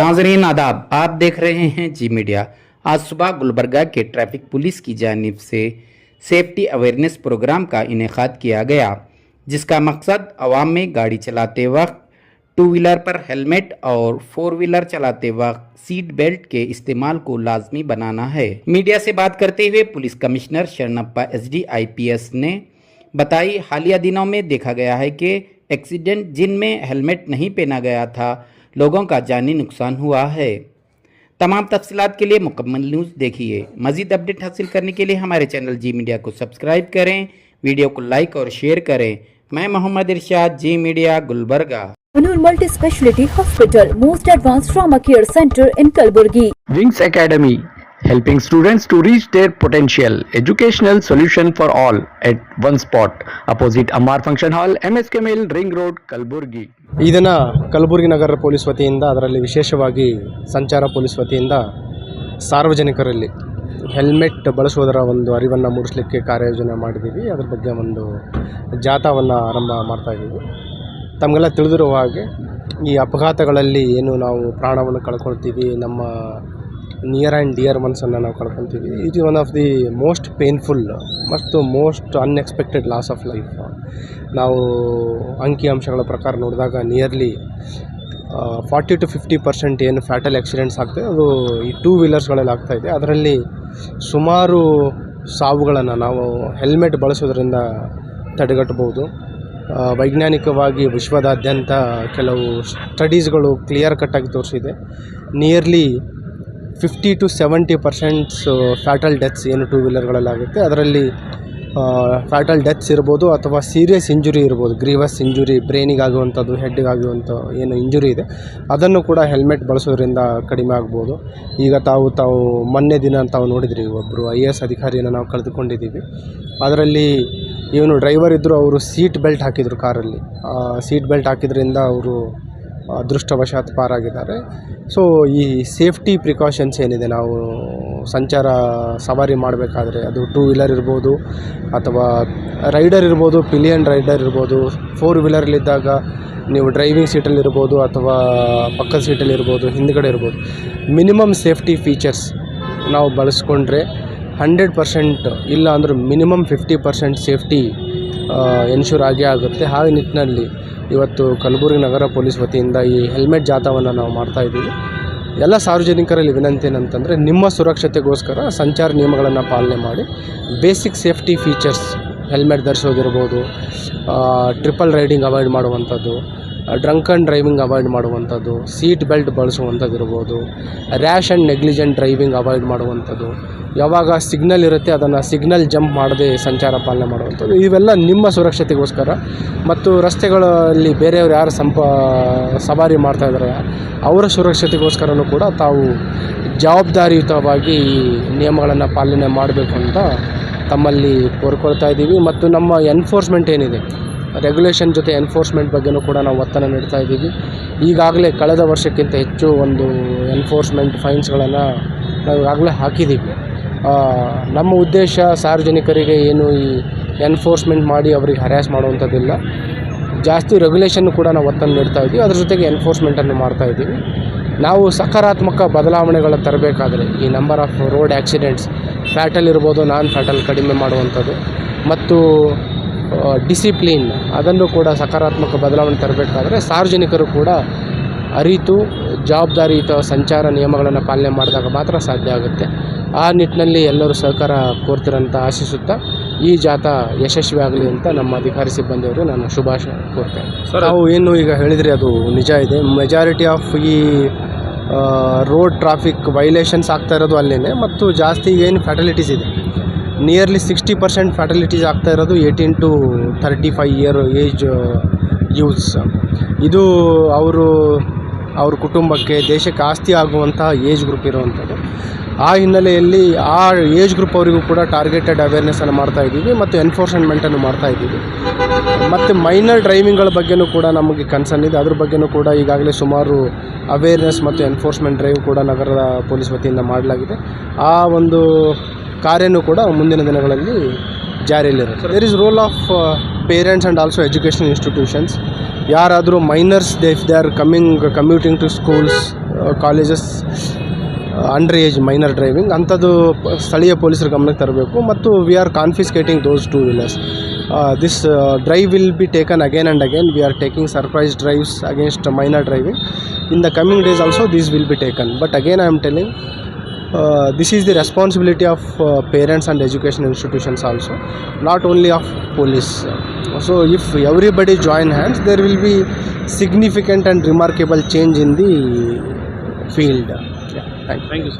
नाजरीन आदाब, आप देख रहे हैं जी मीडिया। आज सुबह गुलबर्गा के ट्रैफिक पुलिस की जानिब से सेफ्टी अवेयरनेस प्रोग्राम का इनेकाद किया गया, जिसका मकसद अवाम में गाड़ी चलाते वक्त टू व्हीलर पर हेलमेट और फोर व्हीलर चलाते वक्त सीट बेल्ट के इस्तेमाल को लाजमी बनाना है। मीडिया से बात करते हुए police commissioner Sharanappa SD IPS ने बताई, हालिया दिनों में देखा गया है कि एक्सीडेंट जिनमें हेलमेट नहीं पहना गया था, लोगों का जानी नुकसान हुआ है। तमाम तफसीलात के लिए मुकम्मल न्यूज़ देखिए। मज़ीद अपडेट हासिल करने के लिए हमारे चैनल जी मीडिया को सब्सक्राइब करें, वीडियो को लाइक और शेयर करें। मैं Mohammad Irshad, Zee media, Gulbarga. Anur Multi-Speciality Hospital, most advanced trauma care center in Kalburgi. Wings Academy, helping students to reach their potential. Educational solution for all at one spot. Opposite Ammar Function Hall, MSK Mill, Ring Road, Kalburgi. ಈ ದಿನ ಕಲಬುರಗಿ ನಗರ police ವತಿಯಿಂದ, ಅದರಲ್ಲಿ ವಿಶೇಷವಾಗಿ ಸಂಚಾರ police ವತಿಯಿಂದ ಸಾರ್ವಜನಿಕರಲ್ಲಿ helmet ಬಳಸುವುದರ ಒಂದು ಅರಿವನ್ನು ಮೂಡಿಸಲಿಕ್ಕೆ ಕಾರ್ಯಯೋಜನೆ ಮಾಡಿದ್ದೀವಿ. ಅದರ ಬಗ್ಗೆ ಒಂದು ಜಾಥಾವನ್ನು ಆರಂಭ ಮಾಡ್ತಾಯಿದ್ದೀವಿ. ತಮಗೆಲ್ಲ ತಿಳಿದಿರುವ ಹಾಗೆ ಈ ಅಪಘಾತಗಳಲ್ಲಿ ಏನು ನಾವು ಪ್ರಾಣವನ್ನು ಕಳ್ಕೊಳ್ತೀವಿ, ನಮ್ಮ ನಿಯರ್ ಆ್ಯಂಡ್ ಡಿಯರ್ ಒನ್ಸನ್ನು ನಾವು ಕಳ್ಕೊತೀವಿ. It is one of the most painful ಮತ್ತು most unexpected loss of life. ನಾವು ಅಂಕಿಅಂಶಗಳ ಪ್ರಕಾರ ನೋಡಿದಾಗ ನಿಯರ್ಲಿ 40 to 50% ಏನು ಫ್ಯಾಟಲ್ ಆಕ್ಸಿಡೆಂಟ್ಸ್ ಆಗ್ತದೆ, ಅದು ಈ ಟೂ ವೀಲರ್ಸ್ಗಳಲ್ಲಿ ಆಗ್ತಾಯಿದೆ. ಅದರಲ್ಲಿ ಸುಮಾರು ಸಾವುಗಳನ್ನು ನಾವು ಹೆಲ್ಮೆಟ್ ಬಳಸೋದ್ರಿಂದ ತಡೆಗಟ್ಟಬಹುದು. ವೈಜ್ಞಾನಿಕವಾಗಿ ವಿಶ್ವದಾದ್ಯಂತ ಕೆಲವು ಸ್ಟಡೀಸ್ಗಳು ಕ್ಲಿಯರ್ ಕಟ್ಟಾಗಿ ತೋರಿಸಿದೆ. ನಿಯರ್ಲಿ 50 to 70% ಫ್ಯಾಟಲ್ ಡೆತ್ಸ್ ಏನು ಟೂ ವೀಲರ್ಗಳಲ್ಲಾಗುತ್ತೆ, ಅದರಲ್ಲಿ ಫ್ಯಾಟಲ್ ಡೆತ್ಸ್ ಇರ್ಬೋದು ಅಥವಾ ಸೀರಿಯಸ್ ಇಂಜುರಿ ಇರ್ಬೋದು, ಗ್ರೀವಸ್ ಇಂಜುರಿ, ಬ್ರೈನಿಗಾಗುವಂಥದ್ದು, ಹೆಡ್ಗಾಗುವಂಥ ಏನು ಇಂಜುರಿ ಇದೆ, ಅದನ್ನು ಕೂಡ ಹೆಲ್ಮೆಟ್ ಬಳಸೋದ್ರಿಂದ ಕಡಿಮೆ ಆಗ್ಬೋದು. ಈಗ ತಾವು ಮೊನ್ನೆ ದಿನ ತಾವು ನೋಡಿದ್ರಿ, ಒಬ್ಬರು IAS ಅಧಿಕಾರಿಯನ್ನು ನಾವು ಕಳೆದುಕೊಂಡಿದ್ದೀವಿ. ಅದರಲ್ಲಿ ಇವನು ಡ್ರೈವರ್ ಇದ್ದರು, ಅವರು ಸೀಟ್ ಬೆಲ್ಟ್ ಹಾಕಿದರು ಕಾರಲ್ಲಿ. ಸೀಟ್ ಬೆಲ್ಟ್ ಹಾಕಿದ್ರಿಂದ ಅವರು ಅದೃಷ್ಟವಶಾತ್ ಪಾರಾಗಿದ್ದಾರೆ. ಸೊ ಈ ಸೇಫ್ಟಿ ಪ್ರಿಕಾಷನ್ಸ್ ಏನಿದೆ, ನಾವು ಸಂಚಾರ ಸವಾರಿ ಮಾಡಬೇಕಾದ್ರೆ ಅದು ಟೂ ವೀಲರ್ ಇರ್ಬೋದು ಅಥವಾ ರೈಡರ್ ಇರ್ಬೋದು, ಪಿಲಿಯನ್ ರೈಡರ್ ಇರ್ಬೋದು, ಫೋರ್ ವೀಲರ್ಲಿದ್ದಾಗ ನೀವು ಡ್ರೈವಿಂಗ್ ಸೀಟಲ್ಲಿರ್ಬೋದು ಅಥವಾ ಪಕ್ಕದ ಸೀಟಲ್ಲಿರ್ಬೋದು, ಹಿಂದ್ಗಡೆ ಇರ್ಬೋದು, ಮಿನಿಮಮ್ ಸೇಫ್ಟಿ ಫೀಚರ್ಸ್ ನಾವು ಬಳಸ್ಕೊಂಡ್ರೆ 100% ಇಲ್ಲ ಅಂದ್ರೆ ಮಿನಿಮಮ್ 50% ಸೇಫ್ಟಿ ಎನ್ಶೂರ್ ಆಗೇ ಆಗುತ್ತೆ. ಹಾಗೆ ನಿಟ್ಟಿನಲ್ಲಿ ಇವತ್ತು ಕಲಬುರಗಿ ನಗರ ಪೊಲೀಸ್ ವತಿಯಿಂದ ಈ ಹೆಲ್ಮೆಟ್ ಜಾಥಾವನ್ನು ನಾವು ಮಾಡ್ತಾಯಿದ್ದೀವಿ. ಎಲ್ಲ ಸಾರ್ವಜನಿಕರಲ್ಲಿ ವಿನಂತಿ ಏನಂತಂದರೆ, ನಿಮ್ಮ ಸುರಕ್ಷತೆಗೋಸ್ಕರ ಸಂಚಾರ ನಿಯಮಗಳನ್ನು ಪಾಲನೆ ಮಾಡಿ. ಬೇಸಿಕ್ ಸೇಫ್ಟಿ ಫೀಚರ್ಸ್ ಹೆಲ್ಮೆಟ್ ಧರಿಸೋದಿರ್ಬೋದು, ಟ್ರಿಪಲ್ ರೈಡಿಂಗ್ ಅವಾಯ್ಡ್ ಮಾಡುವಂಥದ್ದು, ಡ್ರಂಕ್ ಆ್ಯಂಡ್ ಡ್ರೈವಿಂಗ್ ಅವಾಯ್ಡ್ ಮಾಡುವಂಥದ್ದು, ಸೀಟ್ ಬೆಲ್ಟ್ ಬಳಸುವಂಥದ್ದು ಇರ್ಬೋದು, rash and negligent driving avoid ಮಾಡುವಂಥದ್ದು, ಯಾವಾಗ ಸಿಗ್ನಲ್ ಇರುತ್ತೆ ಅದನ್ನು ಸಿಗ್ನಲ್ ಜಂಪ್ ಮಾಡದೆ ಸಂಚಾರ ಪಾಲನೆ ಮಾಡುವಂಥದ್ದು, ಇವೆಲ್ಲ ನಿಮ್ಮ ಸುರಕ್ಷತೆಗೋಸ್ಕರ. ಮತ್ತು ರಸ್ತೆಗಳಲ್ಲಿ ಬೇರೆಯವರು ಯಾರು ಸವಾರಿ ಮಾಡ್ತಾಯಿದ್ದಾರೆ ಅವರ ಸುರಕ್ಷತೆಗೋಸ್ಕರನೂ ಕೂಡ ತಾವು ಜವಾಬ್ದಾರಿಯುತವಾಗಿ ಈ ನಿಯಮಗಳನ್ನು ಪಾಲನೆ ಮಾಡಬೇಕು ಅಂತ ತಮ್ಮಲ್ಲಿ ಕೋರ್ಕೊಳ್ತಾ ಇದ್ದೀವಿ. ಮತ್ತು ನಮ್ಮ ಎನ್ಫೋರ್ಸ್ಮೆಂಟ್ ಏನಿದೆ, ರೆಗ್ಯುಲೇಷನ್ ಜೊತೆ ಎನ್ಫೋರ್ಸ್ಮೆಂಟ್ ಬಗ್ಗೆಯೂ ಕೂಡ ನಾವು ಒತ್ತನ್ನು ನೀಡ್ತಾ ಇದ್ದೀವಿ. ಈಗಾಗಲೇ ಕಳೆದ ವರ್ಷಕ್ಕಿಂತ ಹೆಚ್ಚು ಒಂದು ಎನ್ಫೋರ್ಸ್ಮೆಂಟ್ ಫೈನ್ಸ್ಗಳನ್ನು ನಾವು ಈಗಾಗಲೇ ಹಾಕಿದ್ದೀವಿ. ನಮ್ಮ ಉದ್ದೇಶ ಸಾರ್ವಜನಿಕರಿಗೆ ಏನು ಈ ಎನ್ಫೋರ್ಸ್ಮೆಂಟ್ ಮಾಡಿ ಅವರಿಗೆ ಹರ್ಯಾಸ್ ಮಾಡುವಂಥದ್ದಿಲ್ಲ. ಜಾಸ್ತಿ ರೆಗ್ಯುಲೇಷನ್ನು ಕೂಡ ನಾವು ಒತ್ತನ್ನು ನೀಡ್ತಾ ಇದ್ದೀವಿ, ಅದ್ರ ಜೊತೆಗೆ ಎನ್ಫೋರ್ಸ್ಮೆಂಟನ್ನು ಮಾಡ್ತಾಯಿದ್ದೀವಿ. ನಾವು ಸಕಾರಾತ್ಮಕ ಬದಲಾವಣೆಗಳನ್ನು ತರಬೇಕಾದ್ರೆ ಈ number of road accidents, fatal ಇರ್ಬೋದು, ನಾನ್ ಫ್ಯಾಟಲ್ ಕಡಿಮೆ ಮಾಡುವಂಥದ್ದು ಮತ್ತು ಡಿಸಿಪ್ಲಿನ್, ಅದನ್ನು ಕೂಡ ಸಕಾರಾತ್ಮಕ ಬದಲಾವಣೆ ತರಬೇಕಾದ್ರೆ ಸಾರ್ವಜನಿಕರು ಕೂಡ ಅರಿತು ಜವಾಬ್ದಾರಿಯುತ ಸಂಚಾರ ನಿಯಮಗಳನ್ನು ಪಾಲನೆ ಮಾಡಿದಾಗ ಮಾತ್ರ ಸಾಧ್ಯ ಆಗುತ್ತೆ. ಆ ನಿಟ್ಟಿನಲ್ಲಿ ಎಲ್ಲರೂ ಸಹಕಾರ ಕೋರ್ತಿರಂತ ಆಶಿಸುತ್ತಾ ಈ ಜಾಥಾ ಯಶಸ್ವಿ ಆಗಲಿ ಅಂತ ನಮ್ಮ ಅಧಿಕಾರಿ ಸಿಬ್ಬಂದಿಯವರು ನಾನು ಶುಭಾಶಯ ಕೋರ್ತೇನೆ. ನಾವು ಏನು ಈಗ ಹೇಳಿದರೆ ಅದು ನಿಜ ಇದೆ. ಮೆಜಾರಿಟಿ ಆಫ್ ಈ ರೋಡ್ ಟ್ರಾಫಿಕ್ ವೈಲೇಷನ್ಸ್ ಆಗ್ತಾ ಇರೋದು ಅಲ್ಲೇ. ಮತ್ತು ಜಾಸ್ತಿ ಏನು ಫ್ಯಾಟಲಿಟೀಸ್ ಇದೆ, ನಿಯರ್ಲಿ 60% ಫ್ಯಾಟಲಿಟೀಸ್ ಆಗ್ತಾ ಇರೋದು 18 to 35 ಇಯರ್ ಏಜ್ ಯೂತ್ಸ್. ಇದು ಅವ್ರ ಕುಟುಂಬಕ್ಕೆ, ದೇಶಕ್ಕೆ ಆಸ್ತಿ ಆಗುವಂಥ ಏಜ್ ಗ್ರೂಪ್ ಇರುವಂಥದ್ದು. ಆ ಹಿನ್ನೆಲೆಯಲ್ಲಿ ಆ ಏಜ್ ಗ್ರೂಪ್ ಅವರಿಗೂ ಕೂಡ ಟಾರ್ಗೆಟೆಡ್ ಅವೇರ್ನೆಸ್ಸನ್ನು ಮಾಡ್ತಾಯಿದ್ದೀವಿ ಮತ್ತು ಎನ್ಫೋರ್ಸ್ಮೆಂಟನ್ನು ಮಾಡ್ತಾಯಿದ್ದೀವಿ. ಮತ್ತು ಮೈನರ್ ಡ್ರೈವಿಂಗ್ಗಳ ಬಗ್ಗೆಯೂ ಕೂಡ ನಮಗೆ ಕನ್ಸರ್ನ್ ಇದೆ. ಅದ್ರ ಬಗ್ಗೆಯೂ ಕೂಡ ಈಗಾಗಲೇ ಸುಮಾರು ಅವೇರ್ನೆಸ್ ಮತ್ತು ಎನ್ಫೋರ್ಸ್ಮೆಂಟ್ ಡ್ರೈವ್ ಕೂಡ ನಗರದ ಪೊಲೀಸ್ ವತಿಯಿಂದ ಮಾಡಲಾಗಿದೆ. ಆ ಒಂದು ಕಾರ್ಯನೂ ಕೂಡ ಮುಂದಿನ ದಿನಗಳಲ್ಲಿ ಜಾರಿಯಲ್ಲಿರುತ್ತೆ. There is role of parents and also educational institutions. ಯಾರಾದರೂ minors if they are commuting to schools colleges under age minor driving ಅಂಥದ್ದು ಸ್ಥಳೀಯ ಪೊಲೀಸರ ಗಮನಕ್ಕೆ ತರಬೇಕು. ಮತ್ತು we are confiscating those 2 wheelers. This drive will be taken again and again. We are taking surprise drives against minor driving. In the coming days also this will be taken. But again I am telling, this is the responsibility of parents and education institutions also, not only of police. So if everybody join hands, there will be significant and remarkable change in the field. Yeah, thank you.